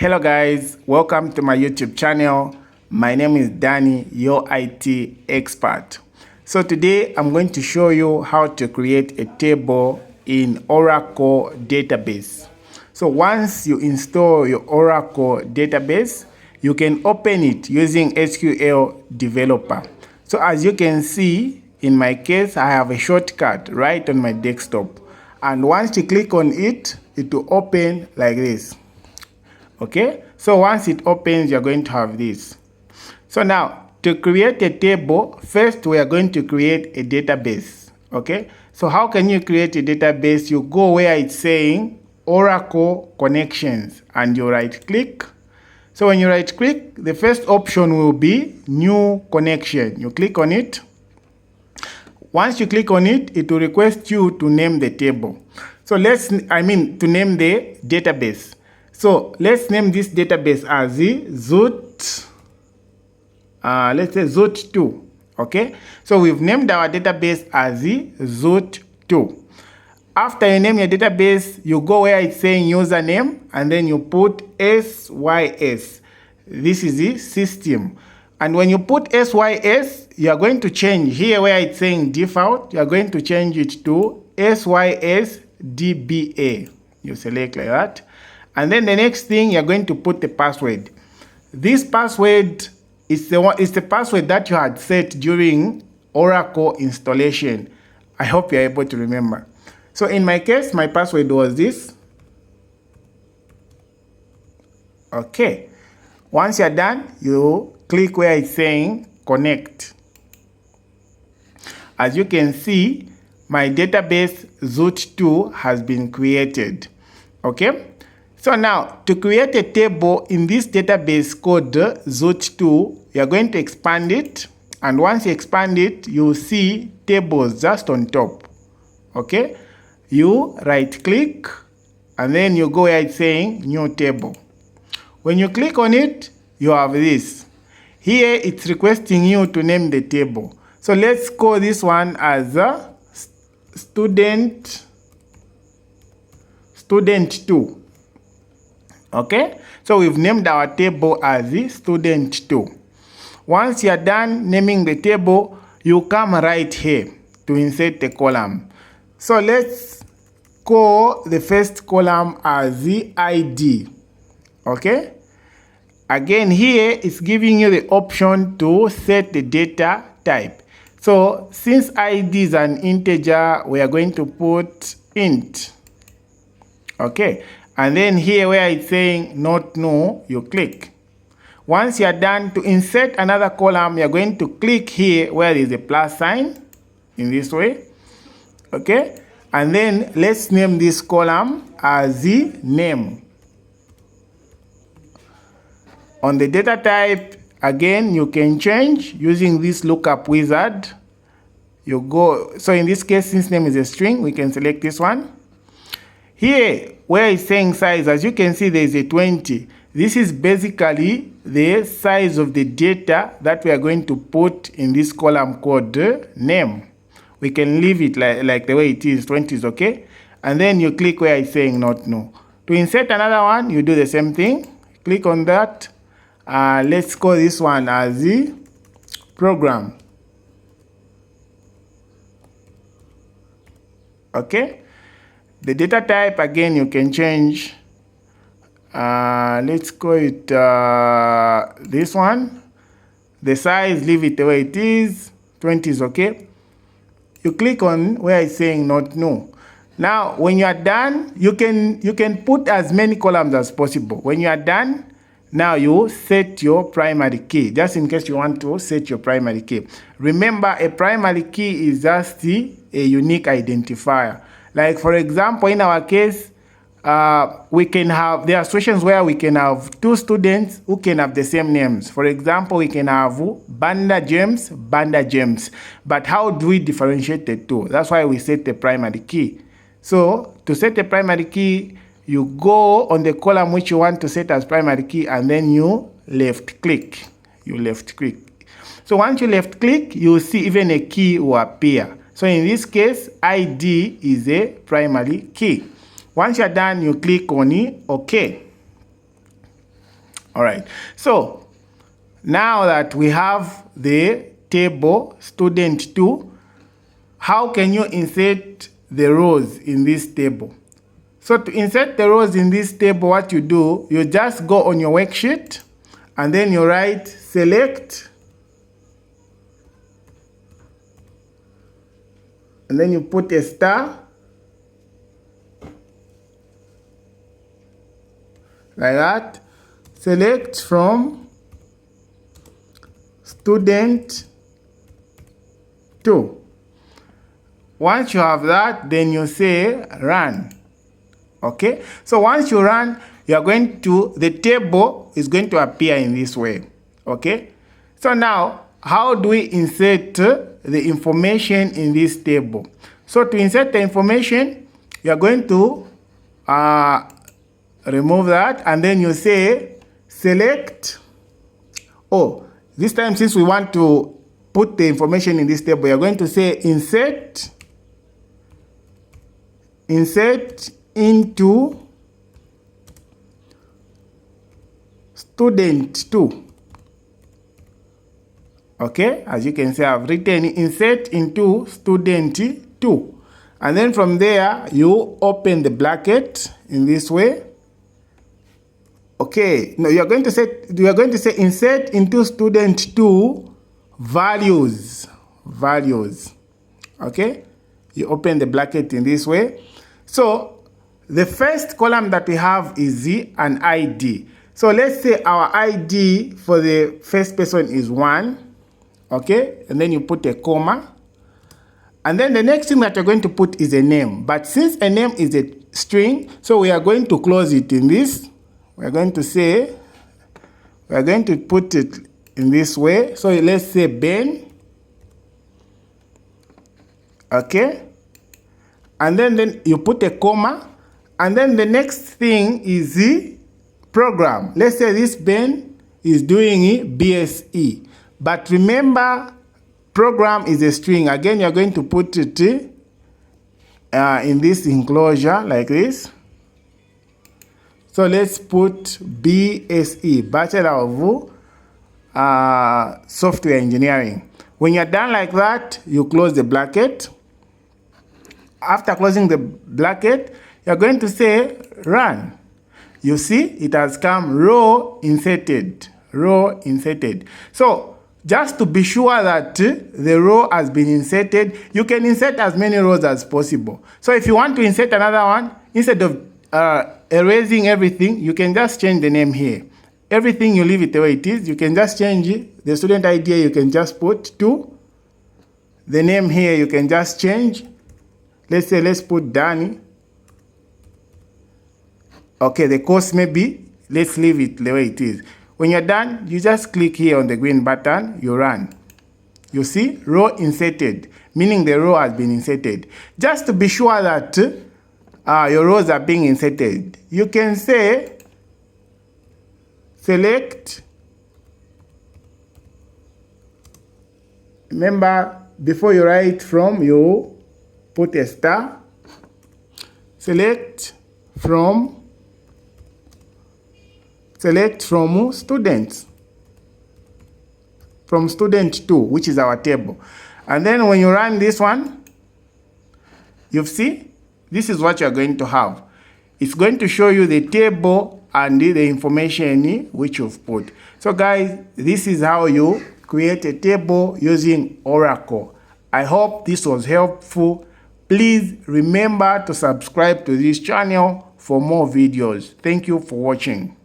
Hello guys, welcome to my YouTube channel. My name is Danny, your IT expert. So today I'm going to show you how to create a table in Oracle database. So once you install your Oracle database, you can open it using SQL Developer. So as you can see, in my case, I have a shortcut right on my desktop. And once you click on it, it will open like this. Okay, so once it opens, you're going to have this. So now, to create a table, first we are going to create a database. Okay, so how can you create a database? You go where it's saying Oracle Connections and you right click. So when you right click, the first option will be New Connection. You click on it. Once you click on it, it will request you to name the table. So to name the database. So let's name this database as the Zoot, let's say Zoot2, okay? So we've named our database as the Zoot2. After you name your database, you go where it's saying username, and then you put SYS. This is the system. And when you put SYS, you are going to change here where it's saying default, you are going to change it to SYSDBA. You select like that. And then the next thing, you're going to put the password. This password is the password that you had set during Oracle installation. I hope you're able to remember. So in my case, my password was this. Okay. Once you're done, you click where it's saying connect. As you can see, my database Zoot2 has been created. Okay. So now, to create a table in this database called Zoot2, you're going to expand it. And once you expand it, you'll see tables just on top. Okay? You right click, and then you go where it's saying new table. When you click on it, you have this. Here, it's requesting you to name the table. So let's call this one as student 2. Okay, so we've named our table as the student 2. Once you're done naming the table, you come right here to insert the column. So let's call the first column as the ID. Okay, again here it's giving you the option to set the data type. So since ID is an integer, we are going to put int. Okay. And then here where it's saying not no, you click. Once you're done, to insert another column, you're going to click here where there is a plus sign in this way. Okay. And then let's name this column as the name. On the data type, again, you can change using this lookup wizard. You go, so in this case, since name is a string, we can select this one. Here, where it's saying size, as you can see, there is a 20. This is basically the size of the data that we are going to put in this column called name. We can leave it like the way it is, 20 is okay. And then you click where it's saying not no. To insert another one, you do the same thing. Click on that. Let's call this one as the program. Okay. The data type, again, you can change. Let's call it this one. The size, leave it the way it is. 20 is okay. You click on where it's saying not no. Now, when you are done, you can put as many columns as possible. When you are done, now you set your primary key, just in case you want to set your primary key. Remember, a primary key is just a unique identifier. Like, for example, in our case, we can have, there are situations where we can have two students who can have the same names. For example, we can have Banda James. But how do we differentiate the two? That's why we set the primary key. So to set the primary key, you go on the column which you want to set as primary key, and then you left click. So once you left click, you will see even a key will appear. So in this case, ID is a primary key. Once you're done, you click on it, OK. All right. So now that we have the table student 2, how can you insert the rows in this table? So to insert the rows in this table, what you do, you just go on your worksheet and then you write select, and then you put a star like that. Select from student 2. Once you have that, then you say run. Okay, so once you run, you are going to, the table is going to appear in this way. Okay, so now how do we insert the information in this table? So to insert the information, you are going to remove that, and then you say select. Oh, this time, since we want to put the information in this table, you are going to say insert into student 2. Okay, as you can see, I've written insert into student 2, and then from there you open the bracket in this way. Okay, now you are going to say insert into student 2 values. Okay, you open the bracket in this way. So the first column that we have is an ID. So let's say our ID for the first person is 1. Okay, and then you put a comma. And then the next thing that you're going to put is a name. But since a name is a string, so we are going to close it in this. We're going to put it in this way. So let's say Ben. Okay. And then you put a comma. And then the next thing is the program. Let's say this Ben is doing BSE. But remember, program is a string. Again, you're going to put it in this enclosure like this. So let's put BSE, Bachelor of Software Engineering. When you're done like that, you close the bracket. After closing the bracket, you're going to say run. You see, it has come row inserted. So just to be sure that the row has been inserted, you can insert as many rows as possible. So if you want to insert another one, instead of erasing everything, you can just change the name here. Everything you leave it the way it is. You can just change it. The student ID you can just put 2. The name here you can just change. Let's put Danny. Okay, the course maybe, let's leave it the way it is. When you're done, you just click here on the green button, you run. You see, row inserted, meaning the row has been inserted. Just to be sure that your rows are being inserted, you can say select. Remember, before you write from, you put a star. Select from students. From student 2, which is our table. And then when you run this one, you see, this is what you're going to have. It's going to show you the table and the information which you've put. So guys, this is how you create a table using Oracle. I hope this was helpful. Please remember to subscribe to this channel for more videos. Thank you for watching.